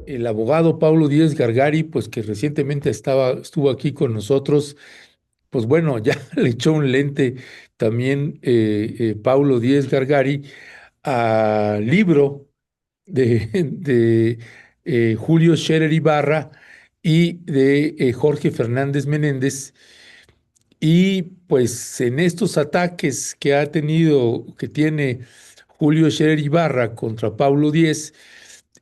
El abogado Paulo Díez Gargari, pues que recientemente estuvo aquí con nosotros, pues bueno, ya le echó un lente también Paulo Díez Gargari al libro de Julio Scherer Ibarra y de Jorge Fernández Menéndez. Y pues en estos ataques que ha tenido, que tiene Julio Scherer Ibarra contra Paulo Díez,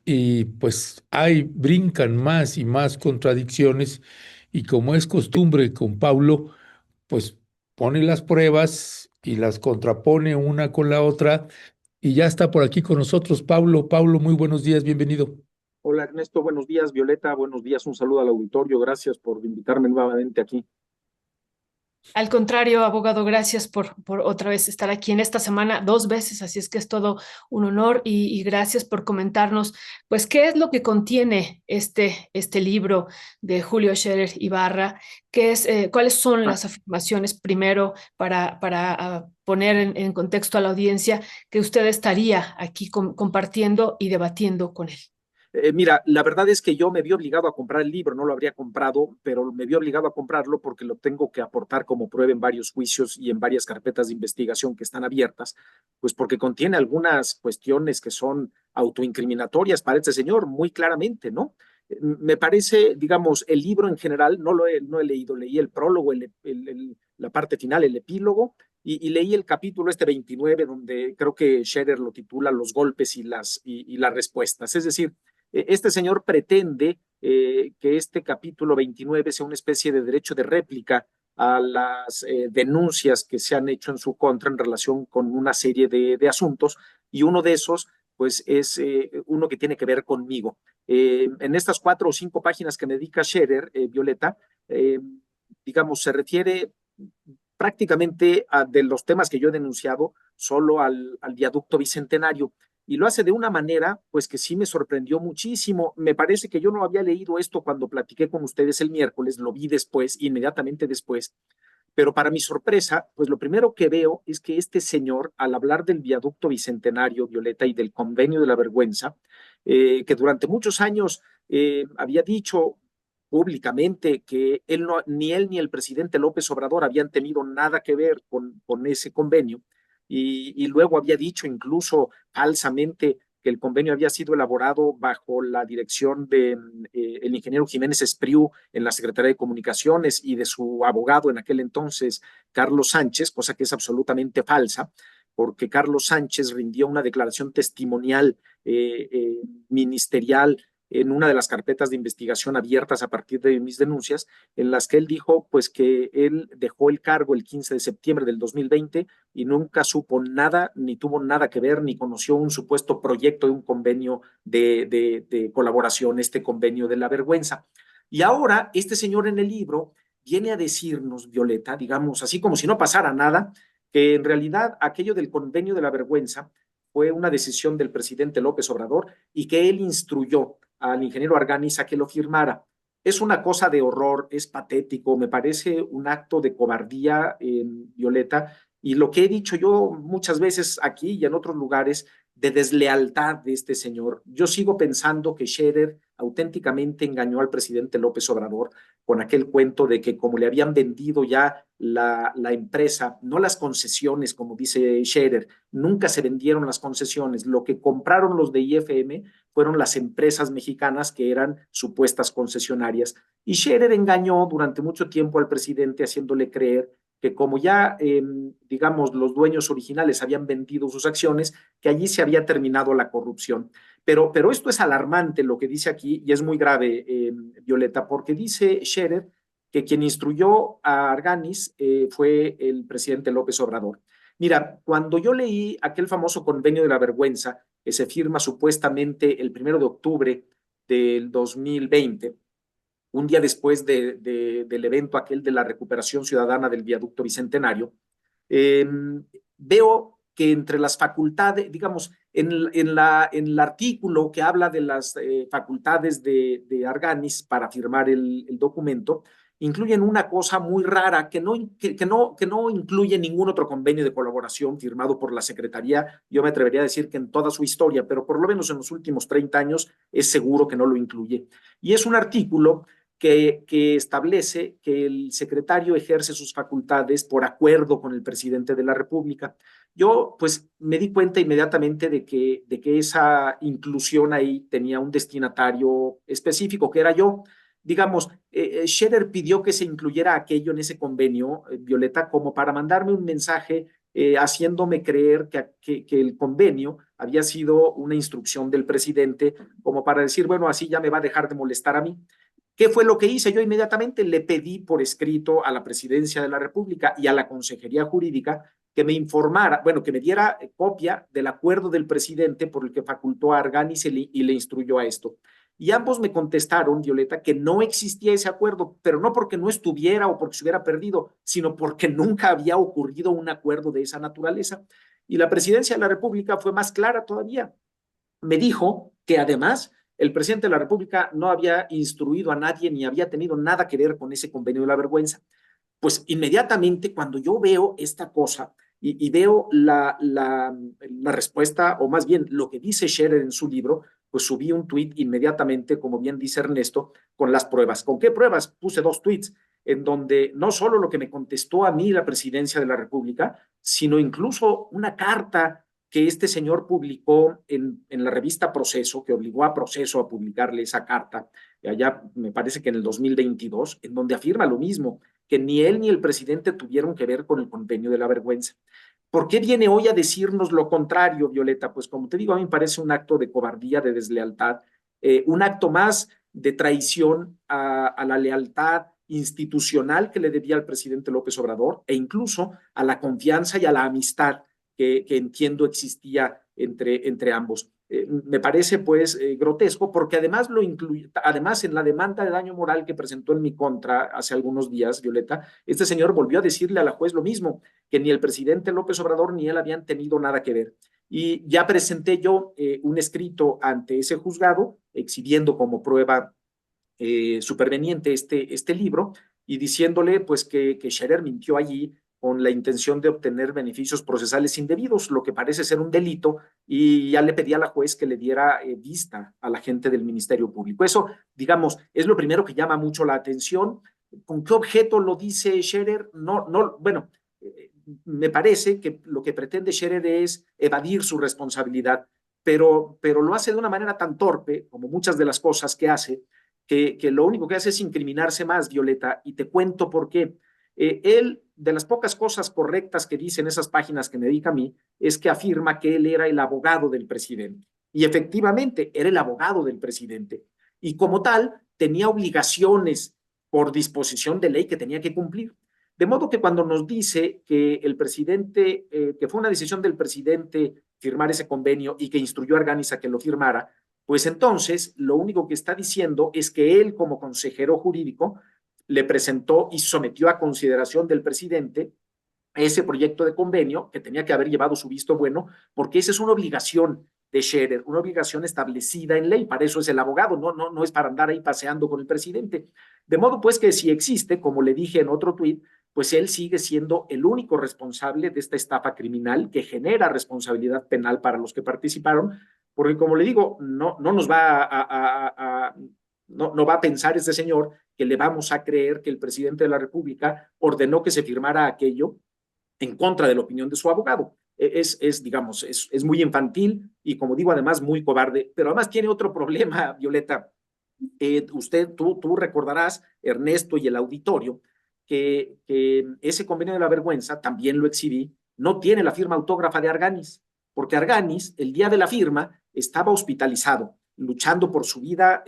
y pues brincan más y más contradicciones, y como es costumbre con Paulo, pues pone las pruebas y las contrapone una con la otra, y ya está por aquí con nosotros Paulo. Paulo, muy buenos días, bienvenido. Hola Ernesto, buenos días. Violeta, buenos días. Un saludo al auditorio. Gracias por invitarme nuevamente aquí. Al contrario, abogado, gracias por otra vez estar aquí en esta semana, dos veces, así es que es todo un honor y gracias por comentarnos, pues, qué es lo que contiene este libro de Julio Scherer Ibarra, cuáles son las afirmaciones primero para poner en contexto a la audiencia que usted estaría aquí compartiendo y debatiendo con él. Mira, la verdad es que yo me vi obligado a comprar el libro, no lo habría comprado, pero me vi obligado a comprarlo porque lo tengo que aportar como prueba en varios juicios y en varias carpetas de investigación que están abiertas, pues porque contiene algunas cuestiones que son autoincriminatorias para este señor, muy claramente, ¿no? Me parece, digamos, el libro en general, no he leído, leí el prólogo, la parte final, el epílogo, y leí el capítulo 29, donde creo que Scherer lo titula Los golpes y las respuestas. Es decir, este señor pretende que este capítulo 29 sea una especie de derecho de réplica a las denuncias que se han hecho en su contra en relación con una serie de asuntos, y uno de esos pues es uno que tiene que ver conmigo. En estas 4 o 5 páginas que me dedica Scherer, Violeta, eh, digamos, se refiere prácticamente de los temas que yo he denunciado solo al viaducto bicentenario, y lo hace de una manera pues que sí me sorprendió muchísimo. Me parece que yo no había leído esto cuando platiqué con ustedes el miércoles, lo vi después, inmediatamente después, pero para mi sorpresa, pues lo primero que veo es que este señor, al hablar del viaducto bicentenario, Violeta, y del convenio de la vergüenza, que durante muchos años había dicho públicamente que ni él ni el presidente López Obrador habían tenido nada que ver con ese convenio, y luego había dicho incluso falsamente que el convenio había sido elaborado bajo la dirección de el ingeniero Jiménez Espriu en la Secretaría de Comunicaciones y de su abogado en aquel entonces, Carlos Sánchez, cosa que es absolutamente falsa, porque Carlos Sánchez rindió una declaración testimonial ministerial en una de las carpetas de investigación abiertas a partir de mis denuncias, en las que él dijo pues que él dejó el cargo el 15 de septiembre del 2020 y nunca supo nada, ni tuvo nada que ver, ni conoció un supuesto proyecto de un convenio de colaboración, este convenio de la vergüenza. Y ahora este señor en el libro viene a decirnos, Violeta, digamos, así como si no pasara nada, que en realidad aquello del convenio de la vergüenza fue una decisión del presidente López Obrador y que él instruyó al ingeniero Arganis a que lo firmara. Es una cosa de horror, es patético, me parece un acto de cobardía, Violeta, y lo que he dicho yo muchas veces aquí y en otros lugares de deslealtad de este señor. Yo sigo pensando que Scherer auténticamente engañó al presidente López Obrador con aquel cuento de que como le habían vendido ya la empresa, no las concesiones, como dice Scherer, nunca se vendieron las concesiones, lo que compraron los de IFM fueron las empresas mexicanas que eran supuestas concesionarias. Y Scherer engañó durante mucho tiempo al presidente haciéndole creer que como ya, digamos, los dueños originales habían vendido sus acciones, que allí se había terminado la corrupción. Pero esto es alarmante lo que dice aquí y es muy grave, Violeta, porque dice Scherer que quien instruyó a Arganis fue el presidente López Obrador. Mira, cuando yo leí aquel famoso convenio de la vergüenza que se firma supuestamente el 1 de octubre del 2020, un día después del evento aquel de la recuperación ciudadana del viaducto bicentenario, eh, veo que entre las facultades, digamos, en el artículo que habla de las facultades de Arganis para firmar el documento, incluyen una cosa muy rara que no incluye ningún otro convenio de colaboración firmado por la Secretaría. Yo me atrevería a decir que en toda su historia, pero por lo menos en los últimos 30 años es seguro que no lo incluye. Y es un artículo que establece que el secretario ejerce sus facultades por acuerdo con el presidente de la República. Yo, pues, me di cuenta inmediatamente de que esa inclusión ahí tenía un destinatario específico, que era yo. Digamos, Scherer pidió que se incluyera aquello en ese convenio, Violeta, como para mandarme un mensaje haciéndome creer que el convenio había sido una instrucción del presidente, como para decir, bueno, así ya me va a dejar de molestar a mí. ¿Qué fue lo que hice? Yo inmediatamente le pedí por escrito a la Presidencia de la República y a la Consejería Jurídica que me informara, bueno, que me diera copia del acuerdo del presidente por el que facultó a Arganis y le instruyó a esto. Y ambos me contestaron, Violeta, que no existía ese acuerdo, pero no porque no estuviera o porque se hubiera perdido, sino porque nunca había ocurrido un acuerdo de esa naturaleza. Y la Presidencia de la República fue más clara todavía. Me dijo que además el presidente de la República no había instruido a nadie ni había tenido nada que ver con ese convenio de la vergüenza. Pues inmediatamente cuando yo veo esta cosa y veo la respuesta, o más bien lo que dice Scherer en su libro, pues subí un tuit inmediatamente, como bien dice Ernesto, con las pruebas. ¿Con qué pruebas? Puse 2 tuits en donde no solo lo que me contestó a mí la presidencia de la República, sino incluso una carta que este señor publicó en la revista Proceso, que obligó a Proceso a publicarle esa carta, allá me parece que en el 2022, en donde afirma lo mismo, que ni él ni el presidente tuvieron que ver con el convenio de la vergüenza. ¿Por qué viene hoy a decirnos lo contrario, Violeta? Pues como te digo, a mí me parece un acto de cobardía, de deslealtad, un acto más de traición a la lealtad institucional que le debía al presidente López Obrador e incluso a la confianza y a la amistad que entiendo existía entre ambos. Me parece pues grotesco porque además lo incluye, además en la demanda de daño moral que presentó en mi contra hace algunos días, Violeta, este señor volvió a decirle a la juez lo mismo, que ni el presidente López Obrador ni él habían tenido nada que ver. Y ya presenté yo un escrito ante ese juzgado exhibiendo como prueba superveniente este libro y diciéndole pues que Scherer mintió allí con la intención de obtener beneficios procesales indebidos, lo que parece ser un delito, y ya le pedí a la juez que le diera vista a la gente del Ministerio Público. Eso, digamos, es lo primero que llama mucho la atención. ¿Con qué objeto lo dice Scherer? Bueno, me parece que lo que pretende Scherer es evadir su responsabilidad, pero lo hace de una manera tan torpe, como muchas de las cosas que hace, que lo único que hace es incriminarse más, Violeta, y te cuento por qué. Él, de las pocas cosas correctas que dice en esas páginas que me dedica a mí, es que afirma que él era el abogado del presidente. Y efectivamente, era el abogado del presidente. Y como tal, tenía obligaciones por disposición de ley que tenía que cumplir. De modo que cuando nos dice que el presidente, que fue una decisión del presidente firmar ese convenio y que instruyó a Arganis a que lo firmara, pues entonces lo único que está diciendo es que él como consejero jurídico le presentó y sometió a consideración del presidente ese proyecto de convenio que tenía que haber llevado su visto bueno, porque esa es una obligación de Scherer, una obligación establecida en ley. Para eso es el abogado, no es para andar ahí paseando con el presidente. De modo pues que si existe, como le dije en otro tuit, pues él sigue siendo el único responsable de esta estafa criminal que genera responsabilidad penal para los que participaron, porque como le digo, no nos va no va a pensar este señor que le vamos a creer que el presidente de la República ordenó que se firmara aquello en contra de la opinión de su abogado. Digamos, es muy infantil y, como digo, además muy cobarde, pero además tiene otro problema, Violeta. Tú recordarás, Ernesto y el auditorio, que ese convenio de la vergüenza, también lo exhibí, no tiene la firma autógrafa de Arganis, porque Arganis, el día de la firma, estaba hospitalizado, luchando por su vida,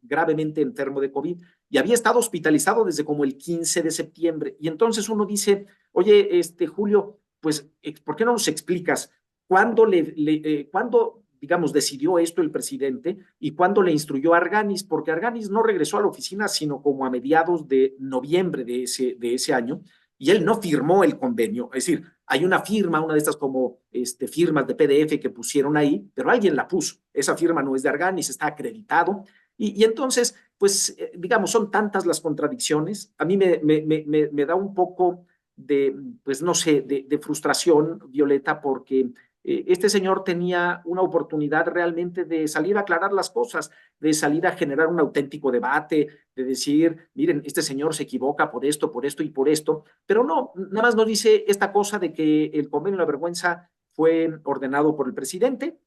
gravemente enfermo de COVID, y había estado hospitalizado desde como el 15 de septiembre. Y entonces uno dice, oye, Julio, pues, ¿por qué no nos explicas cuándo, cuándo digamos, decidió esto el presidente y cuándo le instruyó a Arganis? Porque Arganis no regresó a la oficina sino como a mediados de noviembre de ese año, y él no firmó el convenio. Es decir, hay una firma, una de estas como firmas de PDF que pusieron ahí, pero alguien la puso. Esa firma no es de Arganis, está acreditado. Y entonces, pues, digamos, son tantas las contradicciones. A mí me da un poco de, pues, no sé, de frustración, Violeta, porque este señor tenía una oportunidad realmente de salir a aclarar las cosas, de salir a generar un auténtico debate, de decir, miren, este señor se equivoca por esto y por esto, pero no, nada más nos dice esta cosa de que el convenio de la vergüenza fue ordenado por el presidente.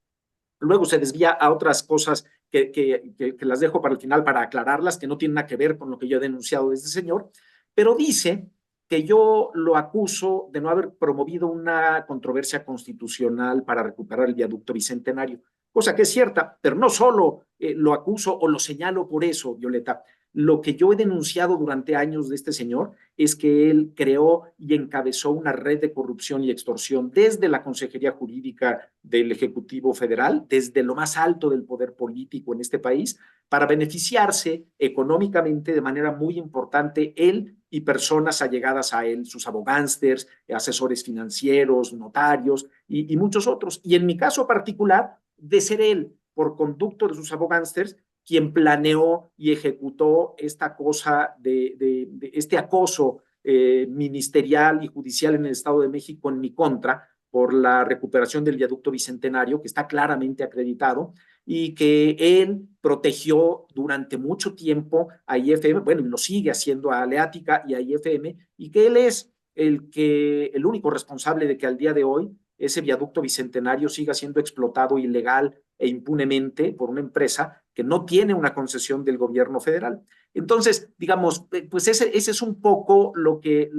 Luego se desvía a otras cosas que las dejo para el final para aclararlas, que no tienen nada que ver con lo que yo he denunciado de este señor, pero dice que yo lo acuso de no haber promovido una controversia constitucional para recuperar el viaducto bicentenario, cosa que es cierta, pero no solo lo acuso o lo señalo por eso, Violeta. Lo que yo he denunciado durante años de este señor es que él creó y encabezó una red de corrupción y extorsión desde la Consejería Jurídica del Ejecutivo Federal, desde lo más alto del poder político en este país, para beneficiarse económicamente de manera muy importante él y personas allegadas a él, sus abogánsters, asesores financieros, notarios y muchos otros. Y en mi caso particular, de ser él, por conducto de sus abogánsters, quien planeó y ejecutó esta cosa de este acoso ministerial y judicial en el Estado de México en mi contra por la recuperación del viaducto bicentenario, que está claramente acreditado, y que él protegió durante mucho tiempo a IFM, bueno, y lo sigue haciendo a Aleática y a IFM, y que él es el único responsable de que al día de hoy ese viaducto bicentenario siga siendo explotado ilegal e impunemente por una empresa que no tiene una concesión del gobierno federal. Entonces, digamos, pues ese es un poco lo que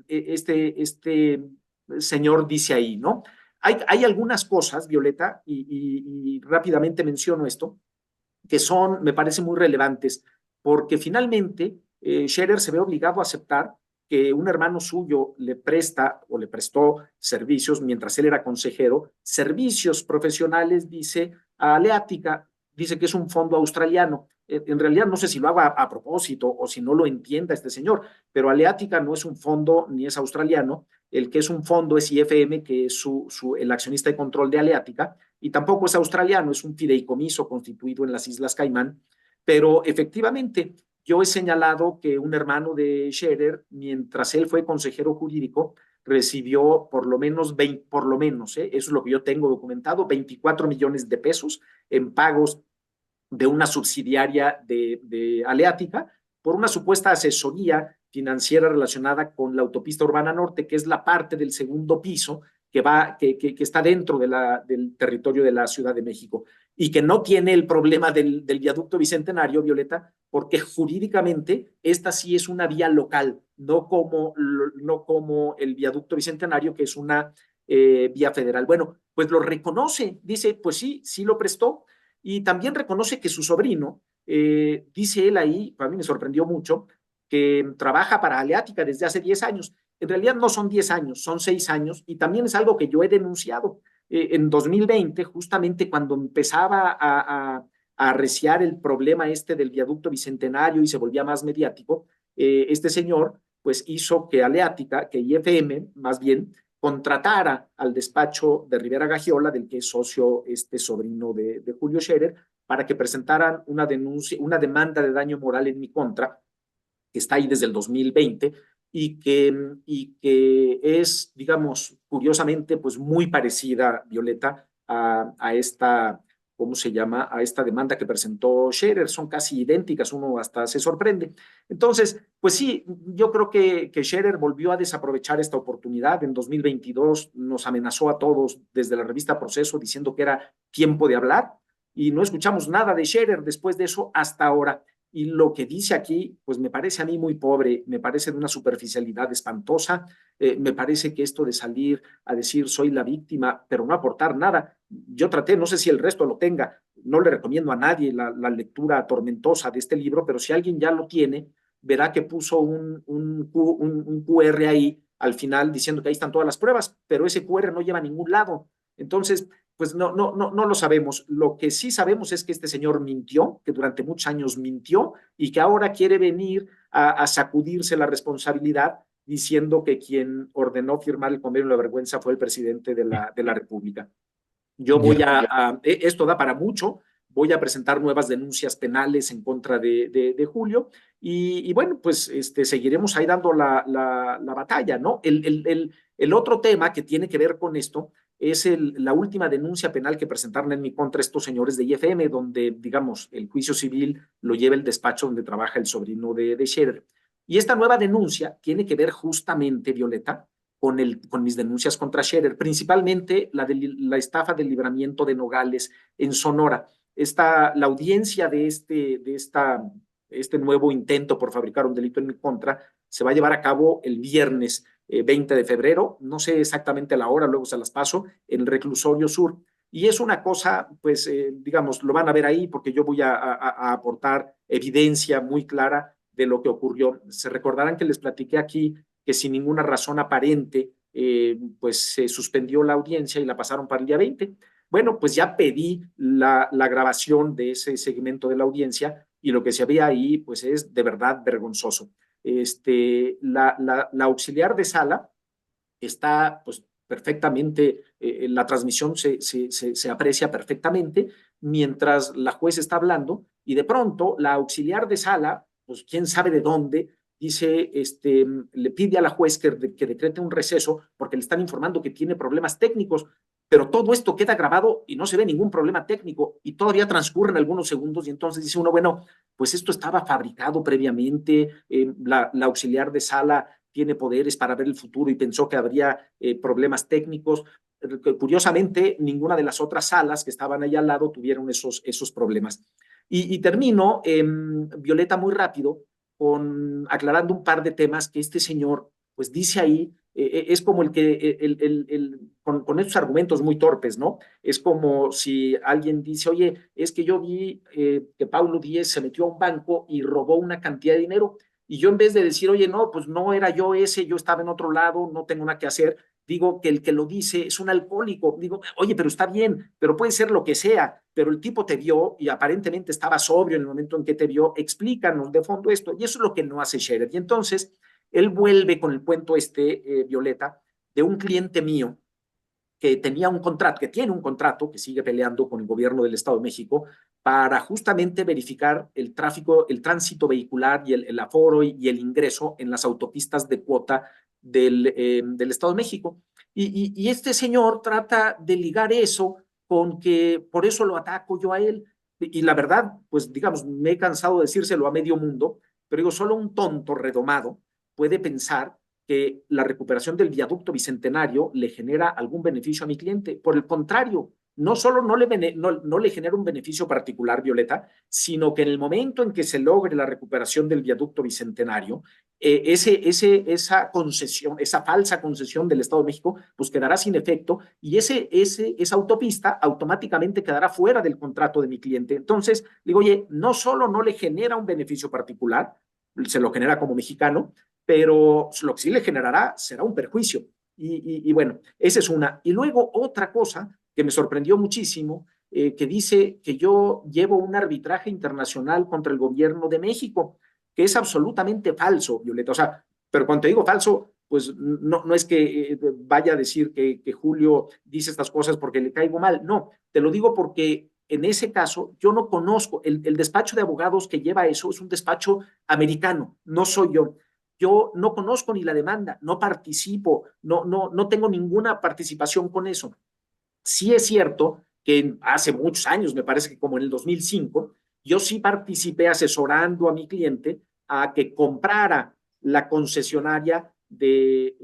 este señor dice ahí, ¿no? Hay algunas cosas, Violeta, y rápidamente menciono esto, que son, me parece, muy relevantes, porque finalmente Scherer se ve obligado a aceptar que un hermano suyo le presta o le prestó servicios mientras él era consejero, servicios profesionales, dice, a Aleática, dice que es un fondo australiano. En realidad no sé si lo haga a propósito o si no lo entienda este señor, pero Aleática no es un fondo ni es australiano, el que es un fondo es IFM, que es el accionista de control de Aleática, y tampoco es australiano, es un fideicomiso constituido en las Islas Caimán, pero efectivamente yo he señalado que un hermano de Scherer, mientras él fue consejero jurídico, recibió por lo menos, eso es lo que yo tengo documentado, 24 millones de pesos en pagos de una subsidiaria de Aleática por una supuesta asesoría financiera relacionada con la autopista urbana norte, que es la parte del segundo piso que está dentro del territorio de la Ciudad de México y que no tiene el problema del viaducto bicentenario, Violeta, porque jurídicamente esta sí es una vía local, no como el viaducto bicentenario, que es una vía federal. Bueno, pues lo reconoce, dice, pues sí, sí lo prestó, y también reconoce que su sobrino, dice él ahí, a mí me sorprendió mucho, que trabaja para Aleática desde hace 10 años. En realidad no son 10 años, son 6 años, y también es algo que yo he denunciado. En 2020, justamente cuando empezaba a arreciar el problema este del viaducto bicentenario y se volvía más mediático, este señor pues hizo que Aleática, que IFM más bien, contratara al despacho de Rivera Gagiola, del que es socio este sobrino de Julio Scherer, para que presentaran una denuncia, una demanda de daño moral en mi contra, que está ahí desde el 2020 y que es, digamos, curiosamente, pues muy parecida, Violeta, a esta, ¿cómo se llama? A esta demanda que presentó Scherer. Son casi idénticas, uno hasta se sorprende. Entonces, pues sí, yo creo que Scherer volvió a desaprovechar esta oportunidad. En 2022 nos amenazó a todos desde la revista Proceso diciendo que era tiempo de hablar y no escuchamos nada de Scherer después de eso hasta ahora. Y lo que dice aquí, pues me parece a mí muy pobre, me parece de una superficialidad espantosa, me parece que esto de salir a decir soy la víctima, pero no aportar nada. Yo traté, no sé si el resto lo tenga, no le recomiendo a nadie la lectura tormentosa de este libro, pero si alguien ya lo tiene, verá que puso un QR ahí al final diciendo que ahí están todas las pruebas, pero ese QR no lleva a ningún lado. Entonces, pues no lo sabemos. Lo que sí sabemos es que este señor mintió, que durante muchos años mintió y que ahora quiere venir a sacudirse la responsabilidad diciendo que quien ordenó firmar el convenio de la vergüenza fue el presidente de la República. Yo voy Ya. esto da para mucho. voy a presentar nuevas denuncias penales en contra de Julio y bueno, pues seguiremos ahí dando la batalla, ¿no? El otro tema que tiene que ver con esto es la última denuncia penal que presentaron en mi contra estos señores de IFM, donde, digamos, el juicio civil lo lleva el despacho donde trabaja el sobrino de Scherer. Y esta nueva denuncia tiene que ver justamente, Violeta, con mis denuncias contra Scherer, principalmente la estafa del libramiento de Nogales en Sonora. La audiencia de este nuevo intento por fabricar un delito en mi contra se va a llevar a cabo el viernes 20 de febrero, no sé exactamente la hora, luego se las paso, en el Reclusorio Sur. Y es una cosa, pues, digamos, lo van a ver ahí porque yo voy a aportar evidencia muy clara de lo que ocurrió. Se recordarán que les platiqué aquí que sin ninguna razón aparente, pues se suspendió la audiencia y la pasaron para el día 20. Bueno, pues ya pedí la grabación de ese segmento de la audiencia y lo que se ve ahí, pues es de verdad vergonzoso. La auxiliar de sala está, pues, perfectamente, la transmisión se aprecia perfectamente mientras la juez está hablando y de pronto la auxiliar de sala, pues quién sabe de dónde, dice, le pide a la juez que decrete un receso porque le están informando que tiene problemas técnicos, pero todo esto queda grabado y no se ve ningún problema técnico y todavía transcurren algunos segundos y entonces dice uno, bueno, pues esto estaba fabricado previamente, la auxiliar de sala tiene poderes para ver el futuro y pensó que habría problemas técnicos. Curiosamente, ninguna de las otras salas que estaban ahí al lado tuvieron esos problemas. Y termino, Violeta, muy rápido, aclarando un par de temas que este señor pues dice ahí, es como con estos argumentos muy torpes, ¿no? Es como si alguien dice, oye, es que yo vi que Paulo Díez se metió a un banco y robó una cantidad de dinero, y yo en vez de decir, oye, no, pues no era yo ese, yo estaba en otro lado, no tengo nada que hacer, digo que el que lo dice es un alcohólico. Digo, oye, pero está bien, pero puede ser lo que sea, pero el tipo te vio y aparentemente estaba sobrio en el momento en que te vio, explícanos de fondo esto. Y eso es lo que no hace Scherer. Y entonces él vuelve con el cuento Violeta, de un cliente mío que tenía un contrato, que tiene un contrato, que sigue peleando con el gobierno del Estado de México para justamente verificar el tráfico, el tránsito vehicular y el aforo y el ingreso en las autopistas de cuota del Estado de México. Y este señor trata de ligar eso con que por eso lo ataco yo a él. Y la verdad, pues digamos, me he cansado de decírselo a medio mundo, pero digo, solo un tonto redomado puede pensar que la recuperación del viaducto bicentenario le genera algún beneficio a mi cliente. Por el contrario, no solo no le genera un beneficio particular, Violeta, sino que en el momento en que se logre la recuperación del viaducto bicentenario, esa concesión, esa falsa concesión del Estado de México, pues quedará sin efecto y esa autopista automáticamente quedará fuera del contrato de mi cliente. Entonces, digo, oye, no solo no le genera un beneficio particular, se lo genera como mexicano, pero lo que sí le generará será un perjuicio. Y bueno, esa es una. Y luego otra cosa que me sorprendió muchísimo, que dice que yo llevo un arbitraje internacional contra el gobierno de México, que es absolutamente falso, Violeta. O sea, pero cuando te digo falso, pues no es que vaya a decir que Julio dice estas cosas porque le caigo mal. No, te lo digo porque en ese caso yo no conozco, el despacho de abogados que lleva eso es un despacho americano, no soy yo. Yo no conozco ni la demanda, no participo, no tengo ninguna participación con eso. Sí es cierto que hace muchos años, me parece que como en el 2005, yo sí participé asesorando a mi cliente a que comprara la concesionaria de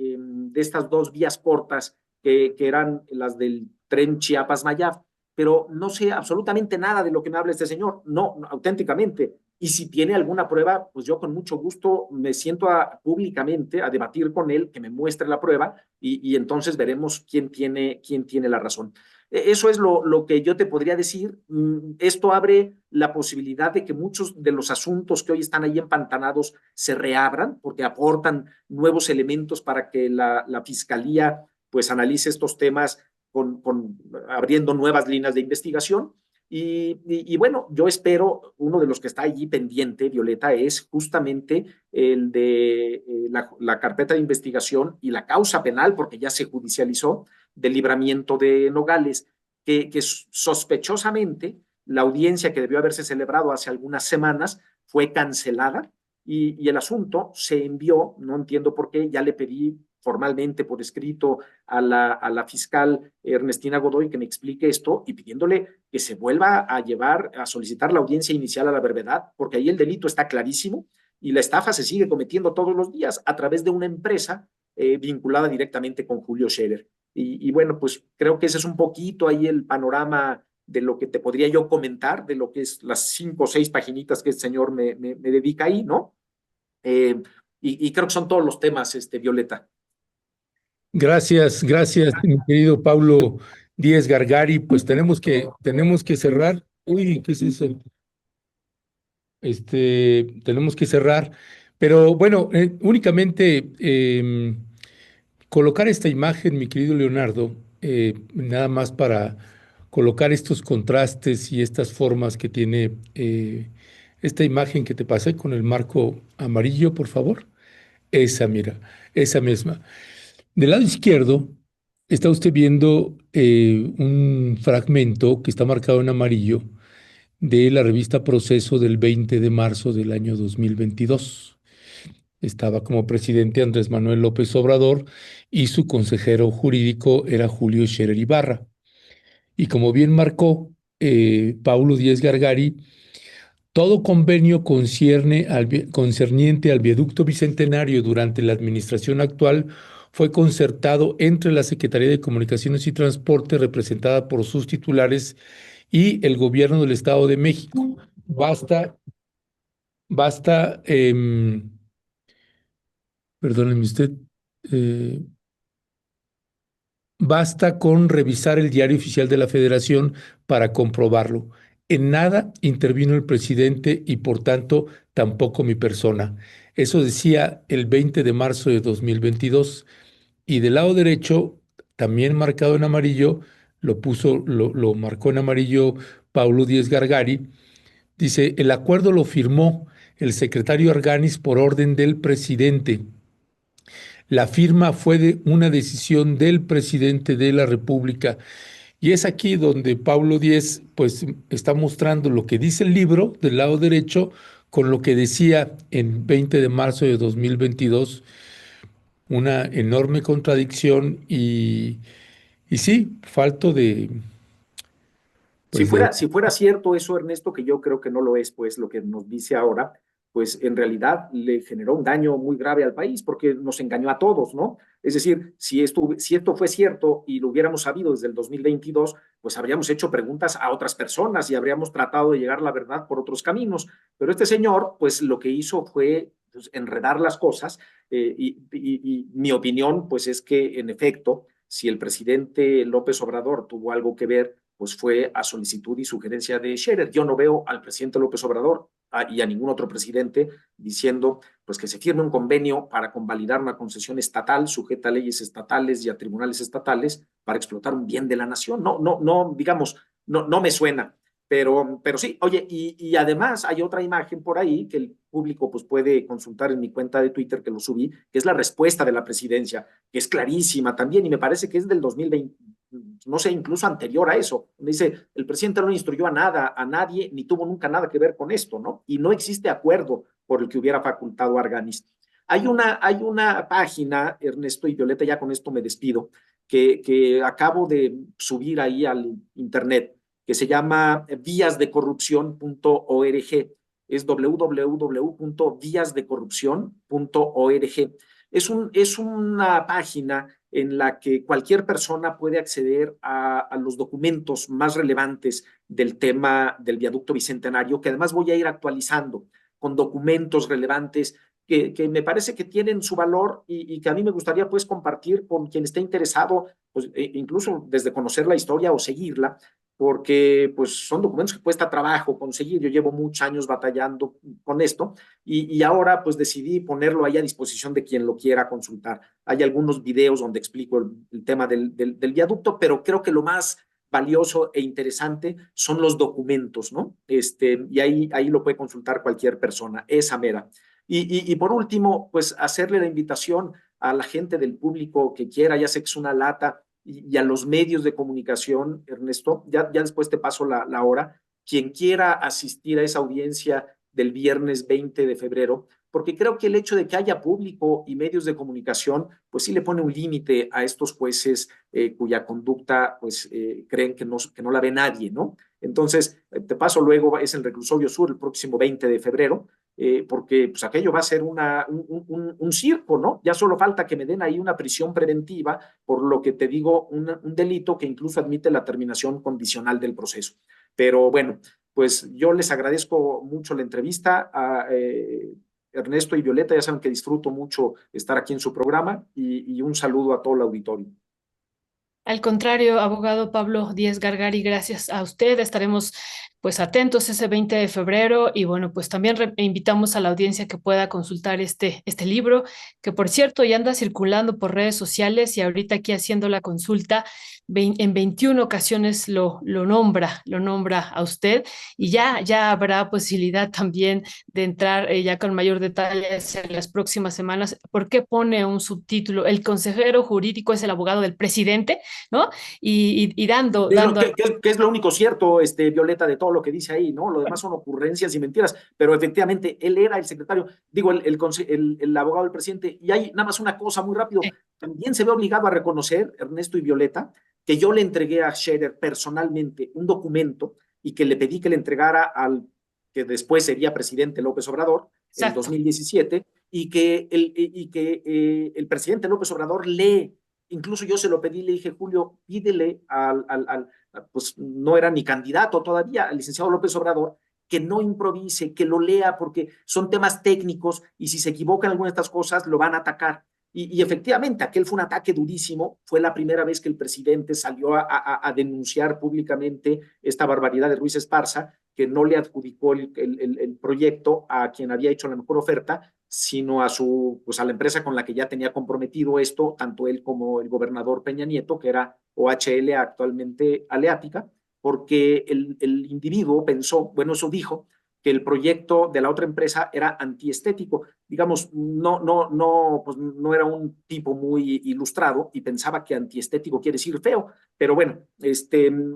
estas dos vías cortas que eran las del tren Chiapas-Mayab, pero no sé absolutamente nada de lo que me habla este señor, no, auténticamente. Y si tiene alguna prueba, pues yo con mucho gusto me siento públicamente a debatir con él, que me muestre la prueba y entonces veremos quién tiene la razón. Eso es lo que yo te podría decir. Esto abre la posibilidad de que muchos de los asuntos que hoy están ahí empantanados se reabran, porque aportan nuevos elementos para que la fiscalía pues analice estos temas abriendo nuevas líneas de investigación. Y bueno, yo espero, uno de los que está allí pendiente, Violeta, es justamente el de la carpeta de investigación y la causa penal, porque ya se judicializó, del libramiento de Nogales, que sospechosamente La audiencia que debió haberse celebrado hace algunas semanas fue cancelada y el asunto se envió, no entiendo por qué, ya le pedí formalmente por escrito a la fiscal Ernestina Godoy que me explique esto y pidiéndole que se vuelva a llevar, a solicitar la audiencia inicial a la brevedad, porque ahí el delito está clarísimo y la estafa se sigue cometiendo todos los días a través de una empresa vinculada directamente con Julio Scherer. Y bueno, pues creo que ese es un poquito ahí el panorama de lo que te podría yo comentar, de lo que es las 5 o 6 paginitas que el señor me dedica ahí, ¿no? Y creo que son todos los temas, Violeta. Gracias, gracias, mi querido Paulo Díez Gargari. Pues tenemos que cerrar. Uy, ¿qué es eso? Tenemos que cerrar. Pero bueno, únicamente colocar esta imagen, mi querido Leonardo, nada más para colocar estos contrastes y estas formas que tiene esta imagen que te pasé con el marco amarillo, por favor. Esa, mira, esa misma. Del lado izquierdo está usted viendo un fragmento que está marcado en amarillo de la revista Proceso del 20 de marzo del año 2022. Estaba como presidente Andrés Manuel López Obrador y su consejero jurídico era Julio Scherer Ibarra. Y como bien marcó Paulo Díez Gargari, todo convenio concerniente al viaducto bicentenario durante la administración actual fue concertado entre la Secretaría de Comunicaciones y Transporte, representada por sus titulares, y el gobierno del Estado de México. Basta, perdónenme usted, eh, basta con revisar el diario oficial de la Federación para comprobarlo. En nada intervino el presidente y por tanto tampoco mi persona. Eso decía el 20 de marzo de 2022. Y del lado derecho, también marcado en amarillo, lo marcó en amarillo Paulo Díez Gargari. Dice, el acuerdo lo firmó el secretario Arganis por orden del presidente. La firma fue de una decisión del presidente de la República. Y es aquí donde Paulo Díez pues está mostrando lo que dice el libro del lado derecho con lo que decía en 20 de marzo de 2022, una enorme contradicción y sí, falto de, Si pues de, fuera, si fuera cierto eso, Ernesto, que yo creo que no lo es, pues lo que nos dice ahora, pues en realidad le generó un daño muy grave al país porque nos engañó a todos, ¿no? Es decir, si esto fue cierto y lo hubiéramos sabido desde el 2022, pues habríamos hecho preguntas a otras personas y habríamos tratado de llegar a la verdad por otros caminos. Pero este señor, pues lo que hizo fue pues, enredar las cosas y mi opinión, pues es que en efecto, si el presidente López Obrador tuvo algo que ver, pues fue a solicitud y sugerencia de Scherer. Yo no veo al presidente López Obrador y a ningún otro presidente diciendo pues que se firme un convenio para convalidar una concesión estatal sujeta a leyes estatales y a tribunales estatales para explotar un bien de la nación. No, digamos, no me suena. Pero sí, oye, y además hay otra imagen por ahí que el público pues puede consultar en mi cuenta de Twitter que lo subí, que es la respuesta de la presidencia, que es clarísima también y me parece que es del 2020, no sé, incluso anterior a eso. Dice, el presidente no instruyó a nada, a nadie, ni tuvo nunca nada que ver con esto, ¿no? Y no existe acuerdo por el que hubiera facultado a Arganis. Hay una página, Ernesto y Violeta, ya con esto me despido, que acabo de subir ahí al internet, que se llama víasdecorrupción.org. Es www.víasdecorrupción.org. Es una página en la que cualquier persona puede acceder a los documentos más relevantes del tema del viaducto bicentenario, que además voy a ir actualizando con documentos relevantes que me parece que tienen su valor y que a mí me gustaría pues compartir con quien esté interesado, pues, incluso desde conocer la historia o seguirla, porque pues son documentos que cuesta trabajo conseguir. Yo llevo muchos años batallando con esto y ahora pues decidí ponerlo ahí a disposición de quien lo quiera consultar. Hay algunos videos donde explico el tema del viaducto, pero creo que lo más valioso e interesante son los documentos, ¿no? Y ahí lo puede consultar cualquier persona, esa mera. Y por último, pues hacerle la invitación a la gente del público que quiera, ya sé que es una lata, y a los medios de comunicación, Ernesto, ya después te paso la hora, quien quiera asistir a esa audiencia del viernes 20 de febrero, porque creo que el hecho de que haya público y medios de comunicación, pues sí le pone un límite a estos jueces cuya conducta, pues creen que no la ve nadie, ¿no? Entonces, te paso luego, es el Reclusorio Sur el próximo 20 de febrero, porque pues aquello va a ser un circo, ¿no? Ya solo falta que me den ahí una prisión preventiva, por lo que te digo, un delito que incluso admite la terminación condicional del proceso. Pero bueno, pues yo les agradezco mucho la entrevista a Ernesto y Violeta, ya saben que disfruto mucho estar aquí en su programa y un saludo a todo el auditorio. Al contrario, abogado Pablo Díez Gargari, gracias a usted. Estaremos pues atentos ese 20 de febrero y bueno, pues también invitamos a la audiencia que pueda consultar este libro, que por cierto ya anda circulando por redes sociales y ahorita aquí haciendo la consulta, en 21 ocasiones lo nombra a usted y ya habrá posibilidad también de entrar ya con mayor detalle en las próximas semanas. ¿Por qué pone un subtítulo? El consejero jurídico es el abogado del presidente, ¿no? Y dando... Que es lo único cierto, Violeta, de todo lo que dice ahí, ¿no? Lo demás son ocurrencias y mentiras, pero efectivamente él era el secretario, digo, el abogado del presidente. Y hay nada más una cosa muy rápido, también se ve obligado a reconocer, Ernesto y Violeta, que yo le entregué a Scherer personalmente un documento y que le pedí que le entregara al que después sería presidente López Obrador en 2017, y que el presidente López Obrador lee. Incluso yo se lo pedí, le dije, Julio, pídele pues no era ni candidato todavía, al licenciado López Obrador, que no improvise, que lo lea, porque son temas técnicos y si se equivoca en alguna de estas cosas lo van a atacar. Y efectivamente, aquel fue un ataque durísimo, fue la primera vez que el presidente salió a denunciar públicamente esta barbaridad de Ruiz Esparza, que no le adjudicó el proyecto a quien había hecho la mejor oferta, sino pues a la empresa con la que ya tenía comprometido esto, tanto él como el gobernador Peña Nieto, que era OHL, actualmente Aleática, porque el individuo pensó, bueno, eso dijo, que el proyecto de la otra empresa era antiestético. Digamos, pues no era un tipo muy ilustrado y pensaba que antiestético quiere decir feo, pero bueno,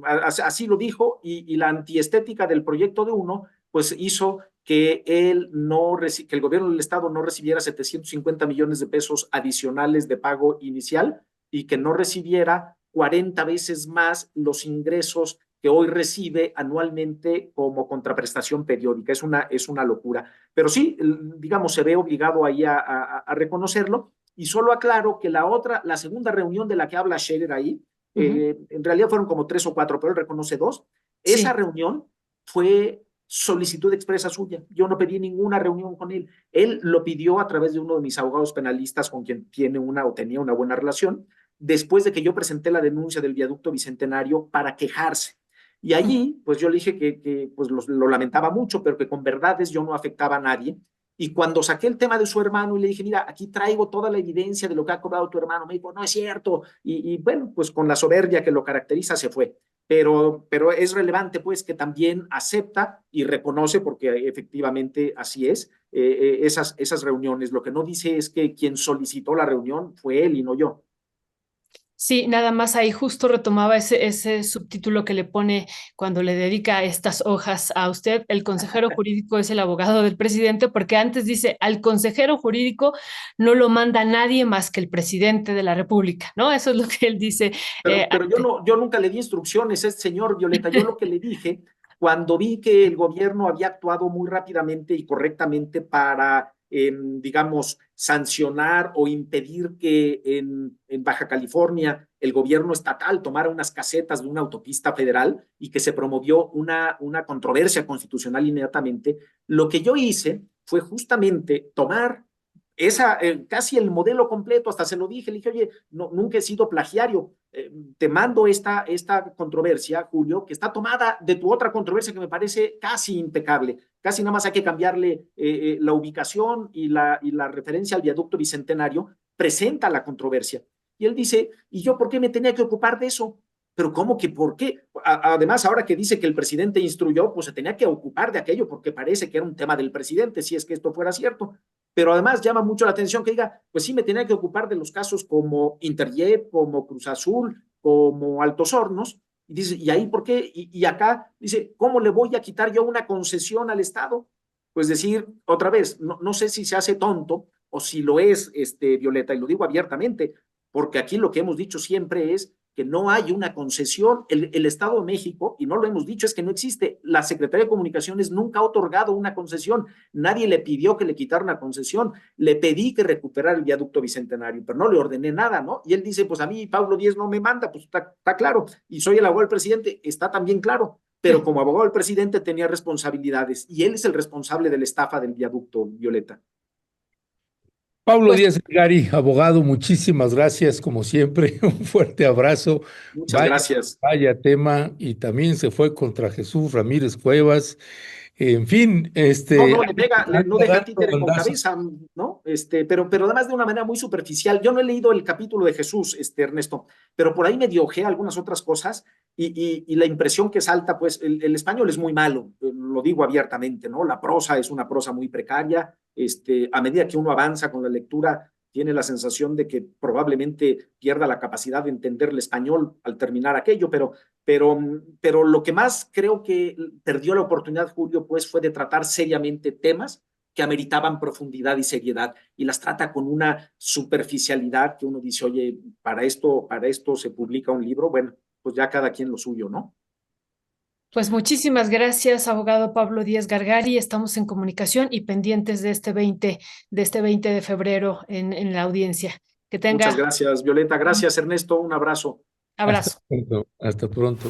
así lo dijo, y la antiestética del proyecto de uno, pues hizo que que el gobierno del estado no recibiera 750 millones de pesos adicionales de pago inicial y que no recibiera 40 veces más los ingresos que hoy recibe anualmente como contraprestación periódica. Es una locura. Pero sí, digamos, se ve obligado ahí a reconocerlo. Y solo aclaro que la segunda reunión de la que habla Scherer ahí, en realidad fueron como 3 o 4, pero él reconoce 2. Esa reunión fue solicitud expresa suya. Yo no pedí ninguna reunión con él. Él lo pidió a través de uno de mis abogados penalistas con quien tenía una buena relación, después de que yo presenté la denuncia del viaducto Bicentenario para quejarse. Y allí, pues yo le dije que pues lo lamentaba mucho, pero que con verdades yo no afectaba a nadie. Y cuando saqué el tema de su hermano y le dije, mira, aquí traigo toda la evidencia de lo que ha cobrado tu hermano, me dijo, no es cierto. Y bueno, pues con la soberbia que lo caracteriza se fue. Pero es relevante, pues, que también acepta y reconoce, porque efectivamente así es, esas reuniones. Lo que no dice es que quien solicitó la reunión fue él y no yo. Sí, nada más ahí justo retomaba ese subtítulo que le pone cuando le dedica estas hojas a usted. El consejero jurídico es el abogado del presidente, porque antes dice, al consejero jurídico no lo manda nadie más que el presidente de la República, ¿no? Eso es lo que él dice. Pero yo nunca le di instrucciones a este señor, Violeta. Yo lo que le dije, cuando vi que el gobierno había actuado muy rápidamente y correctamente para, digamos, sancionar o impedir que en Baja California el gobierno estatal tomara unas casetas de una autopista federal y que se promovió una controversia constitucional inmediatamente, lo que yo hice fue justamente tomar casi el modelo completo. Hasta se lo dije, le dije, oye, no, nunca he sido plagiario, te mando esta controversia, Julio, que está tomada de tu otra controversia que me parece casi impecable. Casi nada más hay que cambiarle la ubicación y la referencia al viaducto Bicentenario, presenta la controversia. Y él dice, ¿y yo por qué me tenía que ocupar de eso? Pero ¿cómo que por qué? Además, ahora que dice que el presidente instruyó, pues se tenía que ocupar de aquello porque parece que era un tema del presidente, si es que esto fuera cierto. Pero además llama mucho la atención que diga, pues sí me tenía que ocupar de los casos como Interjet, como Cruz Azul, como Altos Hornos, Y dice, ¿y ahí por qué? Y acá dice, ¿cómo le voy a quitar yo una concesión al Estado? Pues decir, otra vez, no sé si se hace tonto o si lo es, Violeta, y lo digo abiertamente, porque aquí lo que hemos dicho siempre es que no hay una concesión. El Estado de México, y no lo hemos dicho, es que no existe. La Secretaría de Comunicaciones nunca ha otorgado una concesión. Nadie le pidió que le quitara una concesión. Le pedí que recuperara el viaducto Bicentenario, pero no le ordené nada, ¿no? Y él dice, pues a mí Pablo Díez no me manda, pues está claro. Y soy el abogado del presidente, está también claro. Pero como abogado del presidente tenía responsabilidades y él es el responsable de la estafa del viaducto, Violeta. Pablo Pues Díaz Gari, abogado, muchísimas gracias, como siempre. Un fuerte abrazo. Muchas Vaya, gracias. vaya tema. Y también se fue contra Jesús Ramírez Cuevas. En fin, No, le pega, no anda deja dando títere con bandazos. cabeza, ¿no? Pero además de una manera muy superficial. Yo no he leído el capítulo de Jesús, Ernesto, pero por ahí medio ojea algunas otras cosas y la impresión que salta, pues el español es muy malo, lo digo abiertamente, ¿no? La prosa es una prosa muy precaria, a medida que uno avanza con la lectura, tiene la sensación de que probablemente pierda la capacidad de entender el español al terminar aquello, pero lo que más creo que perdió la oportunidad, Julio, pues fue de tratar seriamente temas que ameritaban profundidad y seriedad, y las trata con una superficialidad que uno dice, oye, para esto se publica un libro, bueno, pues ya cada quien lo suyo, ¿no? Pues muchísimas gracias, abogado Pablo Díaz Gargari. Estamos en comunicación y pendientes de este 20 de febrero en la audiencia. Que Muchas tenga gracias, Violeta. un Gracias, Ernesto. Un abrazo. Hasta abrazo. pronto. Hasta pronto.